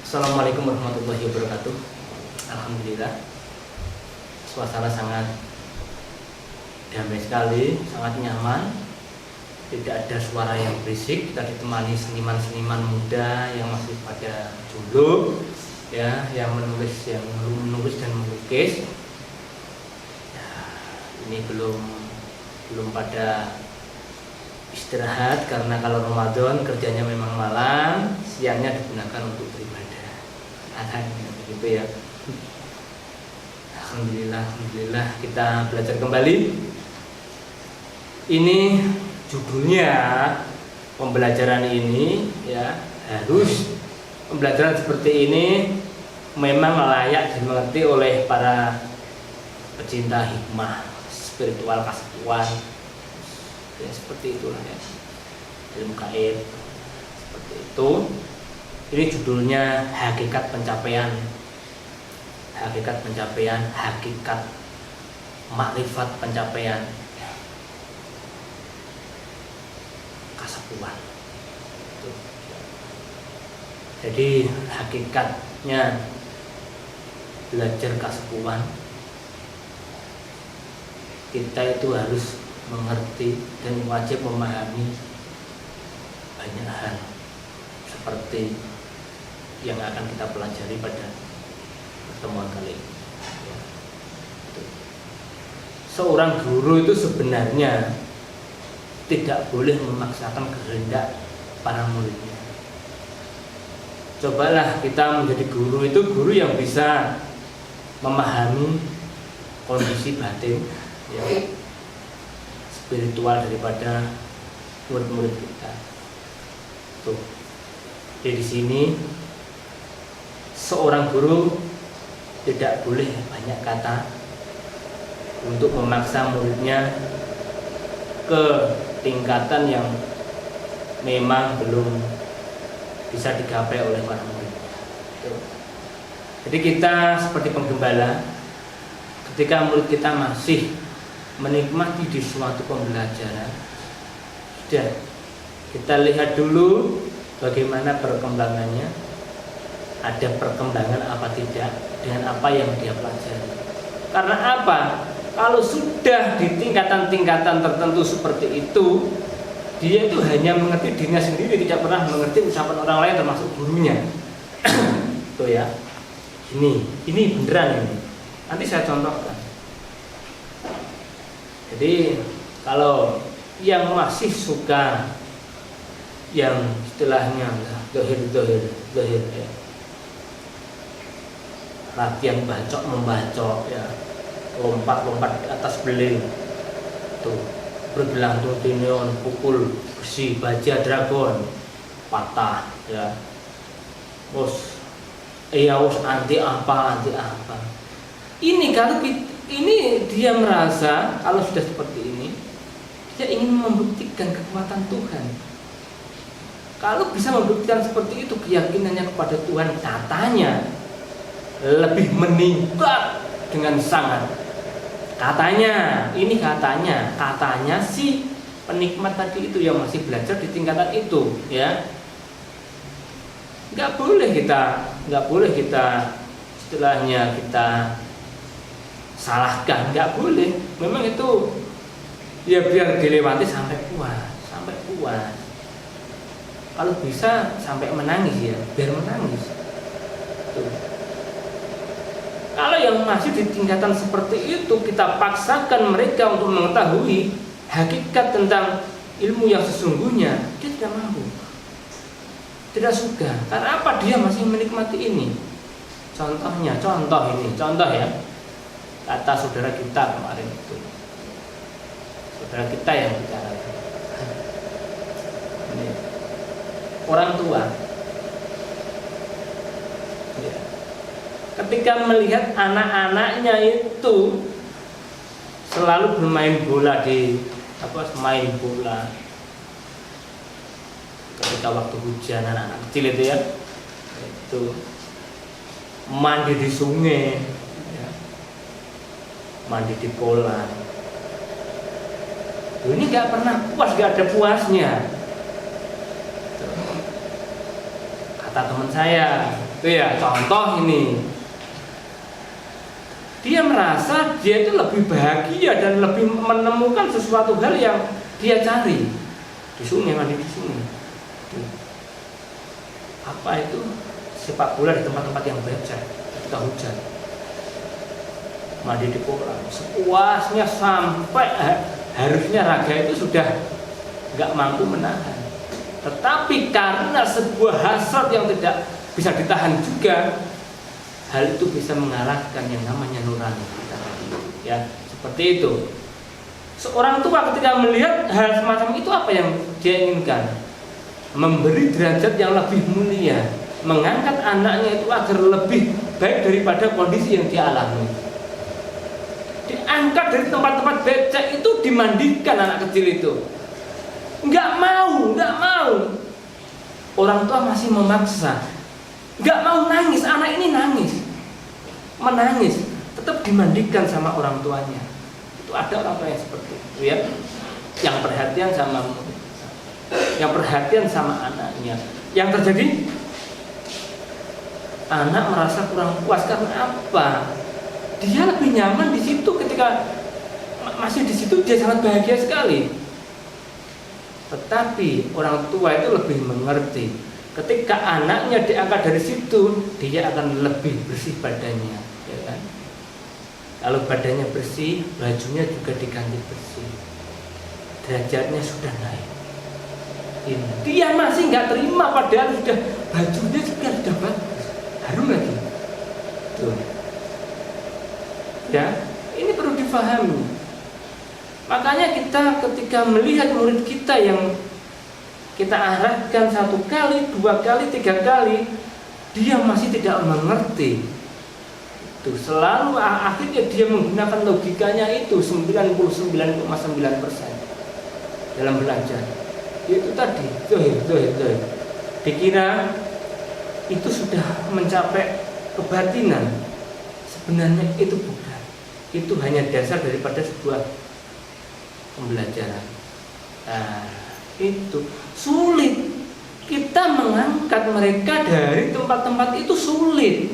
Assalamualaikum warahmatullahi wabarakatuh. Alhamdulillah, suasana sangat damai sekali, sangat nyaman. Tidak ada suara yang berisik. Kita ditemani seniman-seniman muda yang masih pada jomblo, ya, yang menulis dan melukis. Ya, ini belum pada istirahat karena kalau Ramadan kerjanya memang malam, siangnya digunakan untuk beribadah. Begitu ya. Alhamdulillah kita belajar kembali. Ini judulnya pembelajaran ini, ya, harus pembelajaran seperti ini memang layak dimengerti oleh para pecinta hikmah, spiritual, kaskuan. Ya, seperti itulah ya, ilmu gaib seperti itu. Ini judulnya hakikat pencapaian, hakikat makrifat pencapaian kasapuan. Jadi hakikatnya belajar kasapuan, kita itu harus mengerti dan wajib memahami banyak hal seperti yang akan kita pelajari pada pertemuan kali ini. Seorang guru itu sebenarnya tidak boleh memaksakan kehendak para muridnya. Cobalah kita menjadi guru itu guru yang bisa memahami kondisi batin, ya, spiritual daripada murid-murid kita. Tuh. Jadi di sini seorang guru tidak boleh banyak kata untuk memaksa muridnya ke tingkatan yang memang belum bisa digapai oleh para murid. Tuh. Jadi kita seperti penggembala, ketika murid kita masih menikmati di suatu pembelajaran, sudah kita lihat dulu bagaimana perkembangannya, ada perkembangan apa tidak dengan apa yang dia pelajari. Karena apa? Kalau sudah di tingkatan-tingkatan tertentu seperti itu, dia itu hanya mengerti dirinya sendiri, tidak pernah mengerti ucapan orang lain termasuk gurunya. Tuh ya, ini beneran ini. Nanti saya contohkan. Jadi kalau yang masih suka yang istilahnya dohir ya, latihan bacok membacok, ya, lompat di atas beling, tuh bergelantung tinion, pukul besi baja dragon patah, ya, anti apa. Ini kalau ini dia merasa kalau sudah seperti ini, dia ingin membuktikan kekuatan Tuhan. Kalau bisa membuktikan seperti itu, keyakinannya kepada Tuhan katanya lebih meningkat dengan sangat. Katanya si penikmat tadi itu yang masih belajar di tingkatan itu, ya. Nggak boleh kita istilahnya kita salahkan, nggak boleh. Memang itu ya biar dilewati sampai puas. Kalau bisa sampai menangis, ya biar menangis. Tuh. Kalau yang masih di tingkatan seperti itu, kita paksakan mereka untuk mengetahui hakikat tentang ilmu yang sesungguhnya, dia tidak mampu, tidak suka. Karena apa? Dia masih menikmati ini. Contoh ya. Kata saudara kita kemarin itu, saudara kita yang bicara, ini orang tua, ya, ketika melihat anak-anaknya itu selalu bermain bola main bola ketika waktu hujan, anak-anak kecil itu ya, itu mandi di sungai, ya, mandi di kolam. Ini nggak pernah puas, nggak ada puasnya. kata teman saya itu ya, contoh ini, dia merasa dia itu lebih bahagia dan lebih menemukan sesuatu hal yang dia cari di sungai, mandi di sungai. Apa itu? Sepak bola di tempat-tempat yang becek ketika hujan, mandi di kolam sepuasnya sampai harusnya raga itu sudah nggak mampu menahan. Tetapi karena sebuah hasrat yang tidak bisa ditahan juga, hal itu bisa mengalahkan yang namanya nurani kita. Ya, seperti itu. Seorang tua ketika melihat hal semacam itu, apa yang dia inginkan? Memberi derajat yang lebih mulia, mengangkat anaknya itu agar lebih baik daripada kondisi yang dia alami. Diangkat dari tempat-tempat becek itu, dimandikan anak kecil itu. Nggak mau. Orang tua masih memaksa. Nggak mau nangis, anak ini menangis, tetap dimandikan sama orang tuanya. Itu ada orang tua yang seperti itu ya, yang perhatian sama anaknya. Yang terjadi, anak merasa kurang puas karena apa? Dia lebih nyaman di situ, ketika masih di situ dia sangat bahagia sekali. Tetapi orang tua itu lebih mengerti, ketika anaknya diangkat dari situ, dia akan lebih bersih badannya, ya kan? Kalau badannya bersih, bajunya juga diganti bersih, derajatnya sudah naik. Dia masih nggak terima, padahal sudah bajunya juga sudah bagus, harum lagi. Tuh. Ya, ini perlu difahami. Makanya kita ketika melihat murid kita yang kita arahkan 1 kali, 2 kali, 3 kali, dia masih tidak mengerti, itu selalu akhirnya dia menggunakan logikanya itu 99,9% dalam belajar. Itu tadi, zohir. Dikira itu sudah mencapai kebatinan. Sebenarnya itu bukan. Itu hanya dasar daripada sebuah pembelajaran. Nah, itu sulit. Kita mengangkat mereka dari tempat-tempat itu sulit.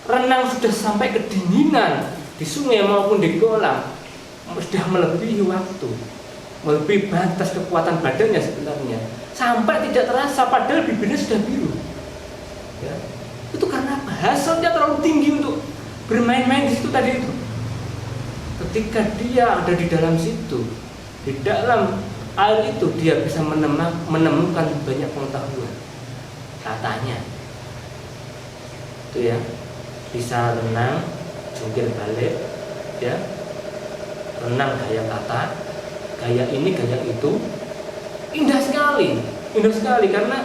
Renang sudah sampai kedinginan di sungai maupun di kolam, sudah melebihi waktu, melebihi batas kekuatan badannya sebenarnya, sampai tidak terasa padahal bibirnya sudah biru. Ya. Itu karena apa? Hasilnya terlalu tinggi untuk bermain-main di situ tadi itu. Ketika dia ada di dalam situ, di dalam air itu, dia bisa menemukan banyak pengetahuan. Katanya itu ya, bisa renang, jungkir balik, ya, renang gaya kata, gaya ini, gaya itu, indah sekali karena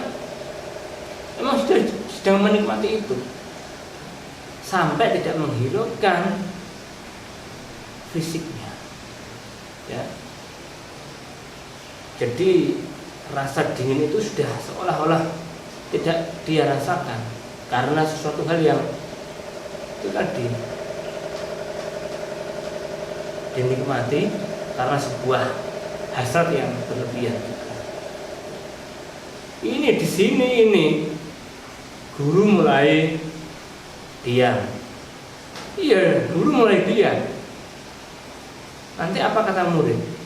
memang sedang menikmati itu, sampai tidak menghiraukan fisiknya, ya. Jadi rasa dingin itu sudah seolah-olah tidak dia rasakan karena sesuatu hal yang itu tadi dinikmati karena sebuah hasrat yang berlebihan. Ini di sini guru mulai diam. Iya, guru mulai diam. Nanti apa kata murid?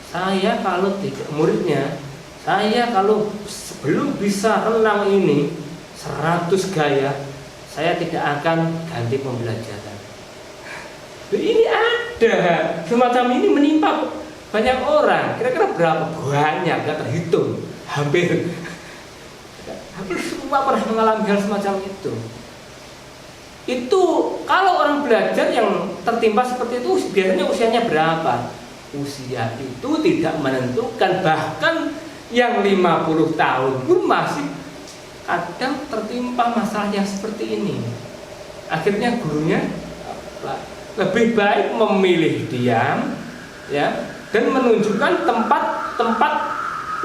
Saya kalau tidak, muridnya, saya kalau sebelum bisa renang ini 100 gaya, saya tidak akan ganti pembelajaran. Ini ada semacam ini menimpa banyak orang. Kira-kira berapa? Banyak, gak terhitung. Hampir semua pernah mengalami hal semacam itu. Itu kalau orang belajar yang tertimpa seperti itu, biasanya usianya berapa? Usia itu tidak menentukan, bahkan yang 50 tahun pun masih kadang tertimpa masalah yang seperti ini. Akhirnya gurunya lebih baik memilih diam, ya, dan menunjukkan tempat-tempat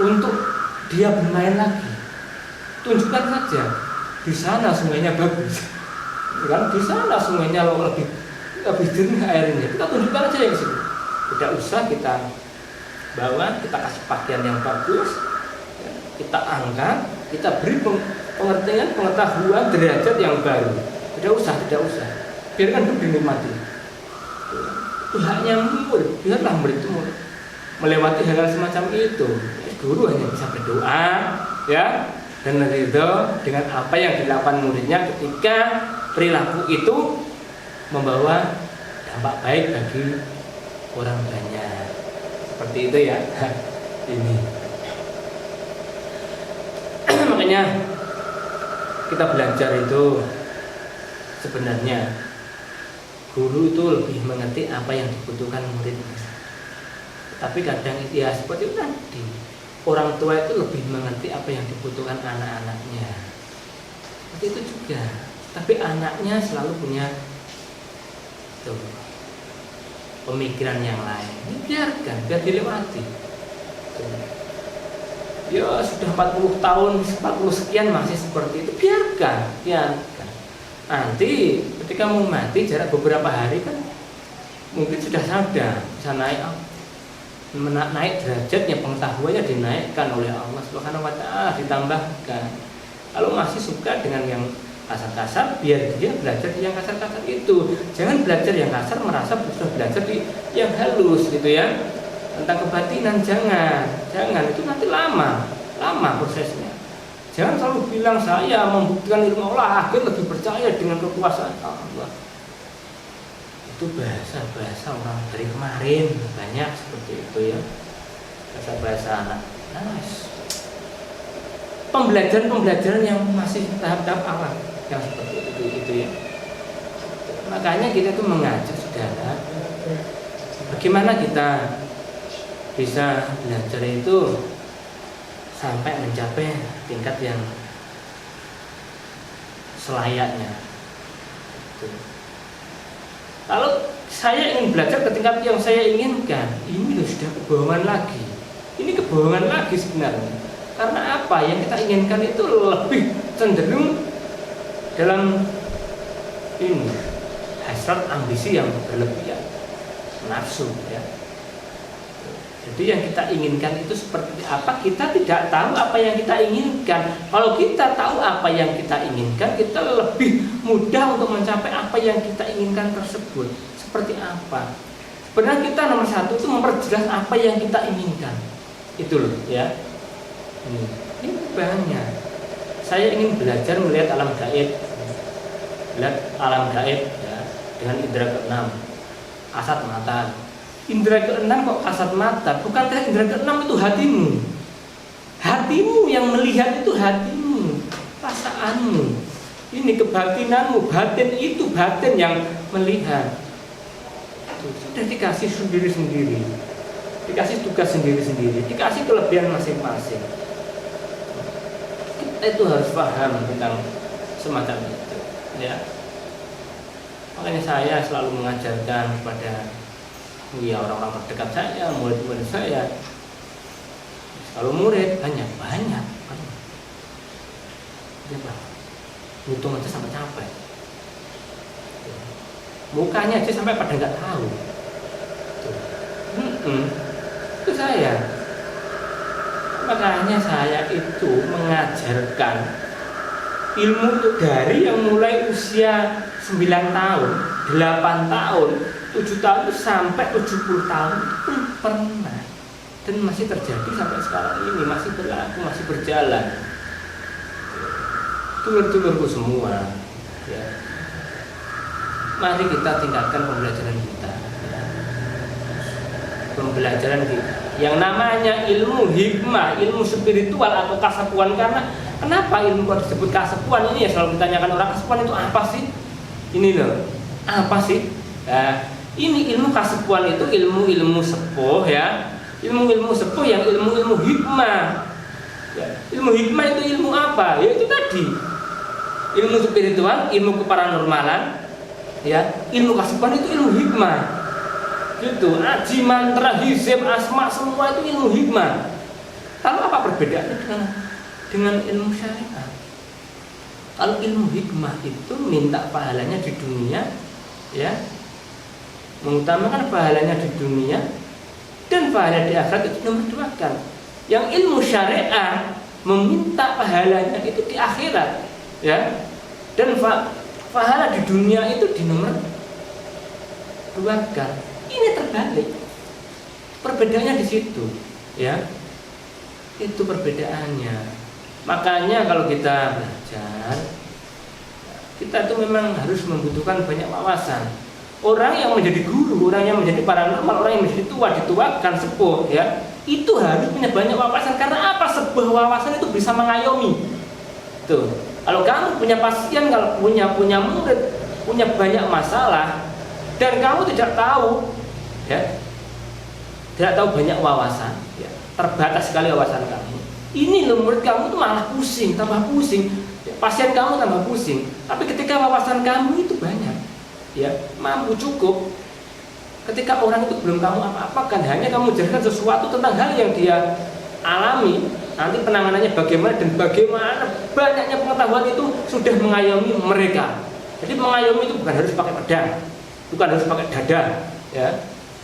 untuk dia bermain lagi. Tunjukkan saja, di sana sungainya bagus, kan? Di sana sungainya lebih jernih airnya. Kita tunjukkan aja yang situ. Tidak usah kita bawa, kita kasih pakaian yang bagus, ya, kita angkat, kita beri pengertian, pengetahuan, derajat yang baru. Tidak usah, biarkan itu dinikmati. Itu haknya murid, biarlah murid itu melewati hal-hal semacam itu. Guru hanya bisa berdoa, ya, dan ridho dengan apa yang dilakukan muridnya ketika perilaku itu membawa dampak baik bagi orang banyak. Seperti itu ya. Ini makanya kita belajar itu sebenarnya guru itu lebih mengerti apa yang dibutuhkan murid. Tapi kadang ya seperti itu tadi, orang tua itu lebih mengerti apa yang dibutuhkan anak-anaknya. Seperti itu juga. Tapi anaknya selalu punya tuh, pemikiran yang lain. Biarkan, biar dilewati. Ya sudah 40 tahun, 40 sekian masih seperti itu. Biarkan. Nanti ketika mau mati jarak beberapa hari kan mungkin sudah sadar, bisa naik derajatnya, pengetahuannya dinaikkan oleh Allah Subhanahu wa taala, ditambahkan. Kalau masih suka dengan yang kasar-kasar, biar dia belajar di yang kasar-kasar itu. Jangan belajar yang kasar merasa sudah belajar di yang halus gitu ya. Tentang kebatinan jangan itu nanti lama prosesnya. Jangan selalu bilang saya membuktikan ilmu Allah agar lebih percaya dengan kekuasaan Allah. Itu bahasa orang dari kemarin banyak seperti itu ya, bahasa anak. Pembelajaran yang masih tahap-tahap awal yang seperti itu ya. Makanya kita tuh mengajak saudara, bagaimana kita bisa belajar itu sampai mencapai tingkat yang selayaknya. Kalau saya ingin belajar ke tingkat yang saya inginkan, ini loh sudah kebohongan lagi. Ini kebohongan lagi sebenarnya. Karena apa? Yang kita inginkan itu lebih cenderung dalam ini hasrat ambisi yang berlebihan, nafsu ya. Jadi yang kita inginkan itu seperti apa? Kita tidak tahu apa yang kita inginkan. Kalau kita tahu apa yang kita inginkan, kita lebih mudah untuk mencapai apa yang kita inginkan tersebut. Seperti apa? Sebenarnya kita nomor satu itu memperjelas apa yang kita inginkan. Itu loh ya. Ini banyak. Saya ingin belajar melihat alam gaib. Melihat alam gaib ya, dengan indera keenam, kasat mata. Indera keenam kok kasat mata? Bukankah indera keenam itu hatimu? Hatimu yang melihat itu hatimu, perasaanmu. Ini kebatinanmu, batin itu batin yang melihat. Sudah dikasih sendiri-sendiri, dikasih tugas sendiri-sendiri, dikasih kelebihan masing-masing. Kita itu harus paham tentang semacam itu, ya. Makanya saya selalu mengajarkan kepada orang-orang terdekat saya, murid-murid saya. Kalau murid banyak. Hitung aja sampai capek. Mukanya aja sampai pada nggak tahu. Itu saya. Makanya saya itu mengajarkan ilmu itu dari yang mulai usia 9 tahun, 8 tahun, 7 tahun itu sampai 70 tahun itu pun pernah. Dan masih terjadi sampai sekarang ini, masih berlaku, masih berjalan. Dulur-dulurku semua ya. Mari kita tingkatkan pembelajaran kita ya. Pembelajaran kita yang namanya ilmu hikmah, ilmu spiritual atau kasapuan. Karena kenapa ilmu kok disebut kasapuan? Ini ya selalu ditanyakan orang, kasapuan itu apa sih? Ini loh, apa sih? Nah, ini ilmu kasapuan itu ilmu-ilmu sepuh ya. Ilmu-ilmu sepuh yang ilmu-ilmu hikmah ya. Ilmu hikmah itu ilmu apa? Ya itu tadi, ilmu spiritual, ilmu keparanormalan ya. Ilmu kasapuan itu ilmu hikmah gitu. Aji, mantra, hizib, asma, semua itu ilmu hikmah. Lalu apa perbedaannya dengan ilmu syariat? Kalau ilmu hikmah itu minta pahalanya di dunia ya, mengutamakan pahalanya di dunia dan pahala di akhirat itu nomor 2 kan. Yang ilmu syariah meminta pahalanya itu di akhirat, ya. Dan pahala di dunia itu di nomor 2 kan. Ini terbalik. Perbedaannya di situ, ya. Itu perbedaannya. Makanya kalau kita belajar, kita itu memang harus membutuhkan banyak wawasan. Orang yang menjadi guru, orang yang menjadi paranormal, orang yang menjadi tua, dituakan, sepuh, ya, itu harus punya banyak wawasan. Karena apa? Sebuah wawasan itu bisa mengayomi. Tuh, kalau kamu punya pasien, kalau punya murid, punya banyak masalah, dan kamu tidak tahu, ya, tidak tahu banyak wawasan, ya, terbatas sekali wawasan kamu. Ini loh, murid kamu itu malah pusing, tambah pusing. Pasien kamu tambah pusing. Tapi ketika wawasan kamu itu banyak, ya, mampu cukup. Ketika orang itu belum kamu apa-apakan, hanya kamu jelaskan sesuatu tentang hal yang dia alami, nanti penanganannya bagaimana dan bagaimana banyaknya pengetahuan itu sudah mengayomi mereka. Jadi mengayomi itu bukan harus pakai pedang, bukan harus pakai dada, ya,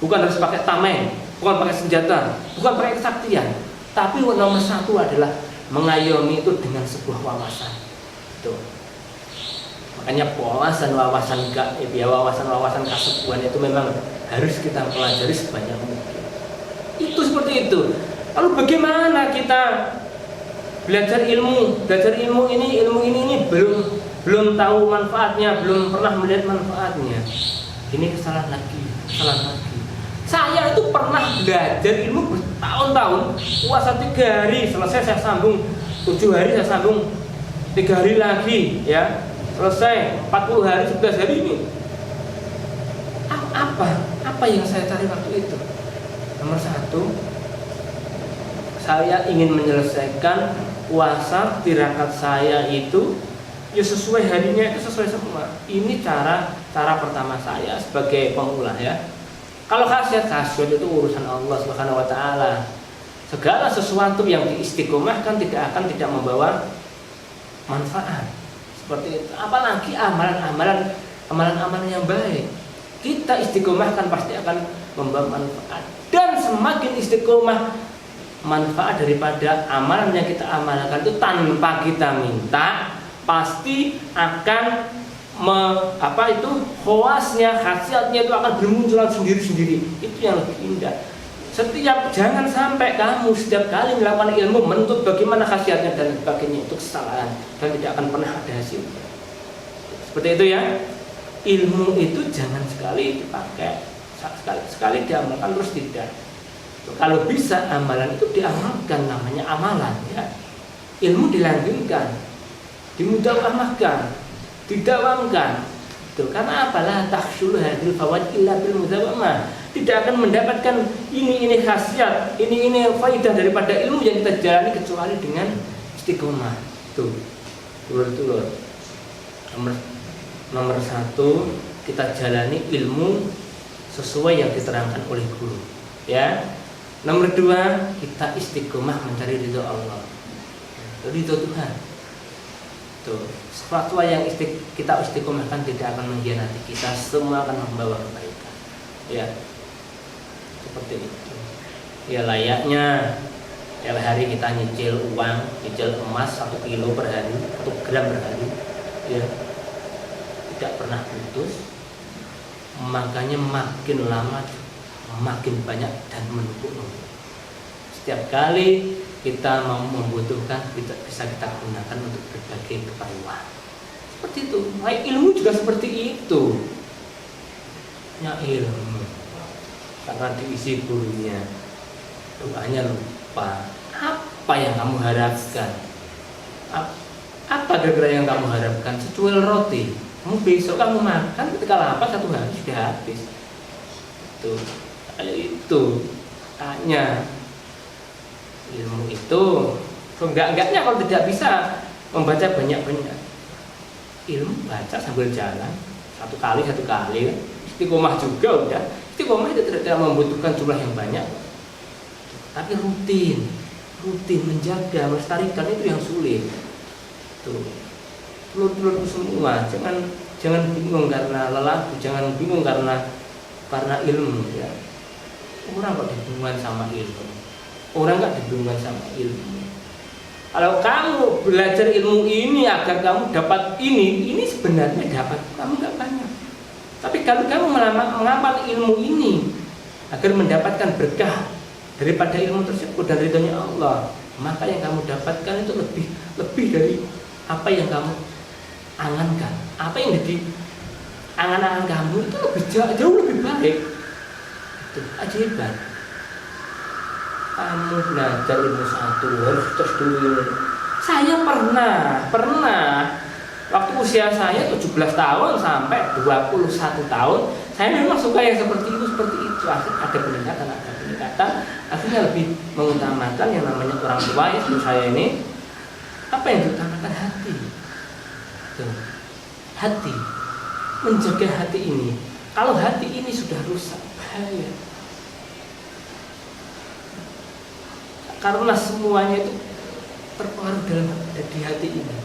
bukan harus pakai tameng, bukan pakai senjata, bukan pakai kesaktian, tapi nomor 1 adalah mengayomi itu dengan sebuah wawasan. Tuh. Makanya wawasan kasepuan itu memang harus kita pelajari sebanyak mungkin. Itu seperti itu. Lalu bagaimana kita belajar ilmu ini belum tahu manfaatnya, belum pernah melihat manfaatnya. Ini kesalahan lagi. Saya itu pernah belajar ilmu bertahun-tahun, puasa 3 hari, selesai saya sambung 7 hari, saya sambung 3 hari lagi, ya, selesai 40 hari, 11 hari ini. Apa yang saya cari waktu itu? Nomor 1, saya ingin menyelesaikan puasa tirakat saya itu, ya, sesuai harinya, itu sesuai semua. Ini cara pertama saya sebagai pemula, ya. Kalau khasiat itu urusan Allah Subhanahu wa taala. Segala sesuatu yang diistiqomahkan tidak membawa manfaat. Seperti itu. Apalagi amalan yang baik. Kita istiqomahkan pasti akan membawa manfaat. Dan semakin istiqomah manfaat daripada amalan yang kita amalkan itu tanpa kita minta, pasti akan khawasnya, khasiatnya itu akan bermunculan sendiri-sendiri. Itu yang lebih indah. Jangan sampai kamu setiap kali melakukan ilmu menuntut bagaimana khasiatnya dan sebagainya, itu kesalahan dan tidak akan pernah ada hasilnya. Seperti itu, ya. Ilmu itu jangan sekali dipakai, sekali diamalkan terus tidak. Kalau bisa amalan itu diamalkan, namanya amalan, ya. Ilmu dilanggengkan, dimudawamahkan, didawamkan. Tuh, karena apalah tahsul hadil fawaid illa bil mudawamah. Tidak akan mendapatkan ini khasiat, ini faidah daripada ilmu yang kita jalani kecuali dengan istiqomah. Tuh, tulur. Nomor 1, kita jalani ilmu sesuai yang diterangkan oleh guru, ya. Nomor 2, kita istiqomah mencari ridho Allah, ridho Tuhan. Tuh, sesuatu yang kita istiqomahkan tidak akan mengkhianati kita, semua akan membawa kebaikan, ya. Seperti itu. Ya, layaknya tiap hari kita nyicil emas 1 kilo per hari, 1 gram per hari, ya. Tidak pernah putus, makanya makin lama makin banyak dan menumpuk. Setiap kali kita mau membutuhkan, bisa kita gunakan untuk berbagai keperluan. Seperti itu. Ilmu juga seperti itu. Ya, ilmu karena diisi gurunya, doanya lupa. Apa yang kamu harapkan? Apa kira-kira yang kamu harapkan? Secuil roti. Kamu besok kamu makan, ketika lapar 1 hari sudah habis. Itu hanya ilmu itu. Enggaknya kalau tidak bisa membaca banyak-banyak. Ilmu baca sambil jalan, satu kali. Istiqomah juga udah. Istiqomah itu tidak membutuhkan jumlah yang banyak, tapi rutin menjaga, melestarikan itu yang sulit. Tuh. Telur-telur semua, jangan bingung karena lelah, jangan bingung karena ilmu, ya. Orang kok dibingungkan sama ilmu, orang nggak dibingungkan sama ilmu. Kalau kamu belajar ilmu ini agar kamu dapat ini sebenarnya dapat kamu nggak banyak. Tapi kalau kamu mengamal ilmu ini agar mendapatkan berkah daripada ilmu tersebut dan ridhonya Allah, maka yang kamu dapatkan itu lebih dari apa yang kamu angankan. Apa yang jadi angan-angan kamu itu jauh lebih baik. Itu ajaib. Kamu belajar ilmu satu harus terus dulu. Saya pernah waktu usia saya 17 tahun sampai 21 tahun, saya memang suka yang seperti itu. Akhirnya ada peningkatan. Akhirnya lebih mengutamakan yang namanya orang tua ya, seperti saya ini. Apa yang diutamakan? Hati. Tuh. Hati. Menjaga hati ini. Kalau hati ini sudah rusak, bahaya. Karena semuanya itu terpengaruh di hati ini,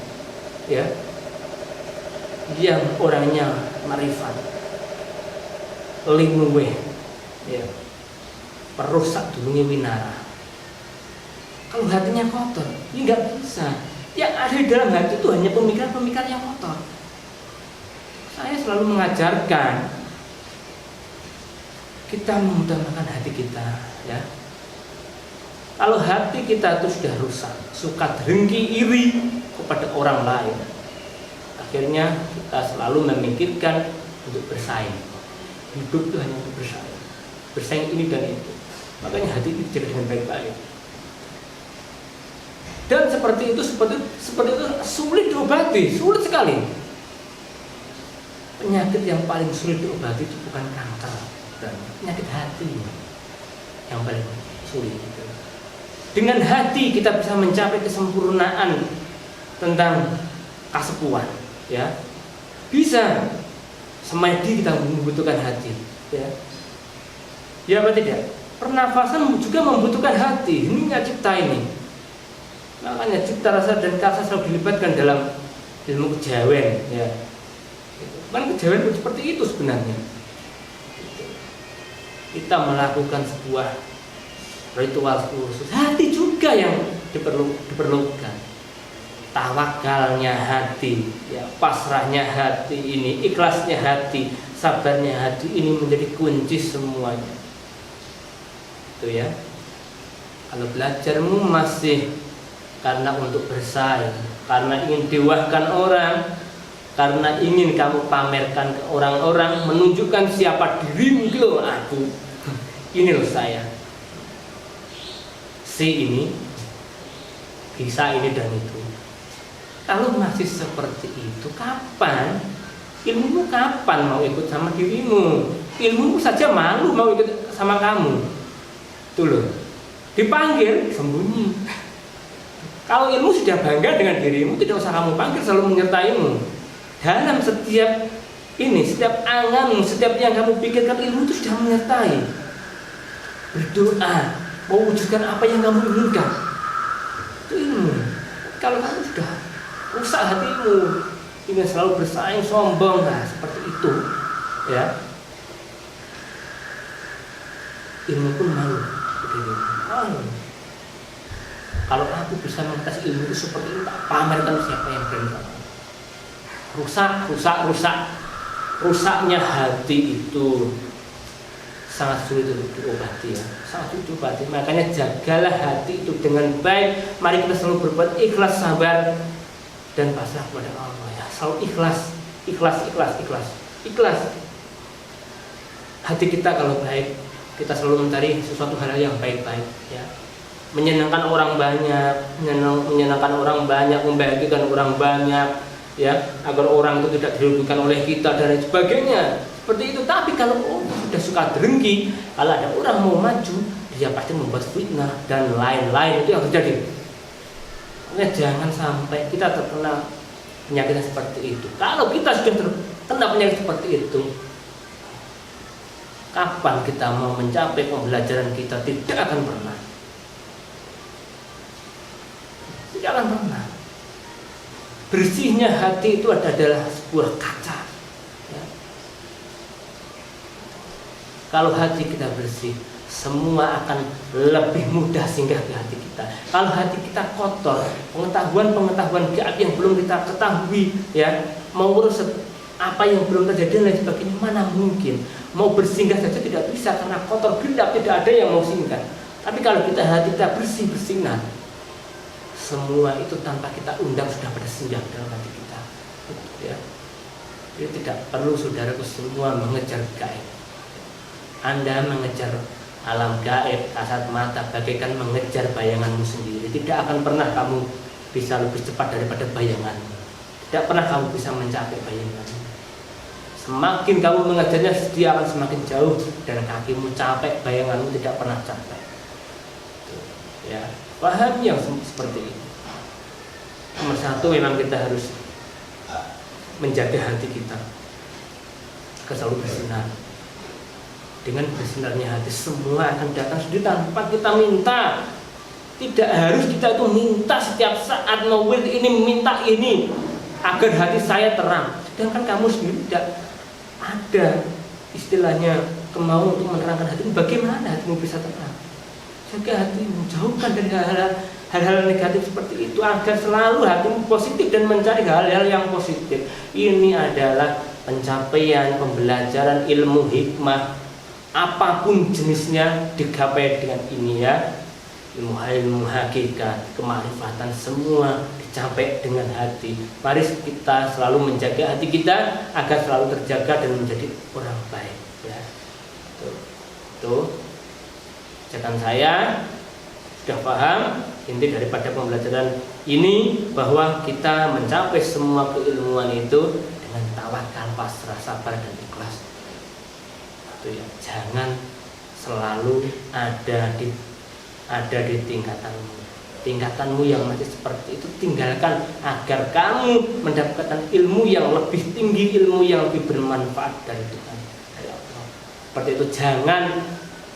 ya. Yang orangnya marifat, linguwe, ya, perusak dunia winara. Kalau hatinya kotor, ini nggak bisa. Yang ada di dalam hati itu hanya pemikiran-pemikiran yang kotor. Saya selalu mengajarkan kita mengutamakan hati kita, ya. Kalau hati kita itu sudah rusak, suka dengki, iri kepada orang lain, akhirnya kita selalu memikirkan untuk bersaing. Hidup itu hanya untuk bersaing ini dan itu. Makanya hati itu dijaga dengan baik-baik. Dan seperti itu sulit diobati, sulit sekali. Penyakit yang paling sulit diobati itu bukan kanker, dan penyakit hati yang paling sulit. Dengan hati kita bisa mencapai kesempurnaan tentang kesepuan, ya. Bisa. Semedi kita membutuhkan hati, ya. Ya apa tidak? Pernafasan juga membutuhkan hati. Ini cipta ini. Makanya cipta, rasa dan kasa selalu dilibatkan dalam ilmu kejawen, ya. Kan kejawen seperti itu sebenarnya. Kita melakukan sebuah ritual khusus, hati juga yang diperlukan. Tawakalnya hati, ya, pasrahnya hati ini, ikhlasnya hati, sabarnya hati ini menjadi kunci semuanya. Itu ya. Kalau belajarmu masih karena untuk bersaing, karena ingin diwahkan orang, karena ingin kamu pamerkan ke orang-orang, menunjukkan siapa dirimu, loh aku, ini loh saya. Si ini bisa ini dan itu. Kalau masih seperti itu, kapan ilmumu kapan mau ikut sama dirimu? Ilmumu saja malu mau ikut sama kamu. Tuh loh, dipanggil sembunyi. Kalau ilmu sudah bangga dengan dirimu, tidak usah kamu panggil, selalu menyertaimu. Dalam setiap anganmu, setiap yang kamu pikirkan, ilmu itu sudah menyertai. Berdoa, mewujudkan apa yang kamu inginkan, itu ilmu. Kalau kamu sudah rusak hatimu, ingin selalu bersaing, sombong, nah seperti itu, ya, ilmu pun malu. Kalau aku bisa mengatasi ilmu itu seperti itu, tak pamerkan siapa yang berani. Rusaknya hati itu sangat sulit untuk diobati, ya. Sangat sulit diobati. Makanya jagalah hati itu dengan baik. Mari kita selalu berbuat ikhlas, sabar, dan pasrah kepada Allah, ya. Selalu ikhlas. Hati kita kalau baik, kita selalu mencari sesuatu hal yang baik-baik, ya. Menyenangkan orang banyak, membahagiakan orang banyak, ya, agar orang itu tidak dirugikan oleh kita dan lain sebagainya. Seperti itu. Tapi kalau sudah suka dengki, kalau ada orang mau maju, dia pasti membuat fitnah dan lain-lain, itu yang terjadi. Makanya jangan sampai kita terkena penyakit seperti itu. Kalau kita sudah terkena penyakit seperti itu, kapan kita mau mencapai pembelajaran kita? Tidak akan pernah. Bersihnya hati itu adalah sebuah kaca, ya. Kalau hati kita bersih, semua akan lebih mudah singgah di hati kita. Kalau hati kita kotor, pengetahuan gaib yang belum kita ketahui, ya, mau urus apa yang belum terjadi dan lain sebagainya, mana mungkin. Mau bersinggah saja tidak bisa karena kotor gelap, tidak ada yang mau singgah. Tapi kalau kita hati kita bersih, bersinar, semua itu tanpa kita undang sudah pada singgah dalam hati kita, ya. Jadi tidak perlu saudaraku semua mengejar gaib. Anda mengejar alam gaib kasat mata bagaikan mengejar bayanganmu sendiri. Tidak akan pernah kamu bisa lebih cepat daripada bayanganmu. Tidak pernah kamu bisa mencapai bayanganmu. Semakin kamu mengejarnya, dia akan semakin jauh dan kakimu capek, bayanganmu tidak pernah capek. Ya, paham yang seperti ini. Nomor satu, memang kita harus menjaga hati kita agar selalu bersinar. Dengan bersinarnya hati, semua akan datang sendiri tanpa kita minta. Tidak harus kita itu minta setiap saat, mau ini minta ini agar hati saya terang. Sedangkan kamu sendiri tidak ada istilahnya kemauan untuk menerangkan hatimu. Bagaimana hatimu bisa terang? Jaga hatimu, jauhkan dari hal-hal negatif seperti itu agar selalu hatimu positif dan mencari hal-hal yang positif. Ini adalah pencapaian, pembelajaran ilmu hikmah apapun jenisnya digapai dengan ini, ya. Ilmu hakikat, kemarifatan, semua dicapai dengan hati. Mari kita selalu menjaga hati kita agar selalu terjaga dan menjadi orang baik, ya. Tuh. Jangan saya sudah paham inti daripada pembelajaran ini, bahwa kita mencapai semua keilmuan itu dengan tawakal, pasrah, sabar dan ikhlas. Ya, jangan selalu ada di tingkatanmu yang masih seperti itu, tinggalkan agar kamu mendapatkan ilmu yang lebih tinggi, ilmu yang lebih bermanfaat dari Tuhan. Seperti itu, jangan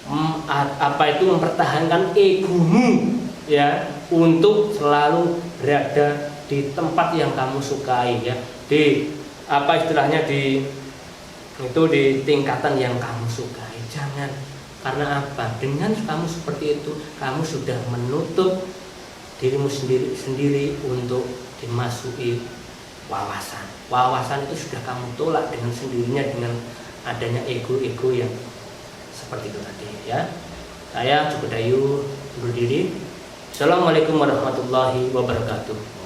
mempertahankan egomu, ya, untuk selalu berada di tempat yang kamu sukai, ya, di di tingkatan yang kamu sukai. Jangan, karena apa? Dengan kamu seperti itu, kamu sudah menutup dirimu sendiri untuk dimasuki wawasan. Wawasan itu sudah kamu tolak dengan sendirinya dengan adanya ego-ego yang seperti itu tadi, ya. Saya Cukup Dayu undur diri. Assalamualaikum warahmatullahi wabarakatuh.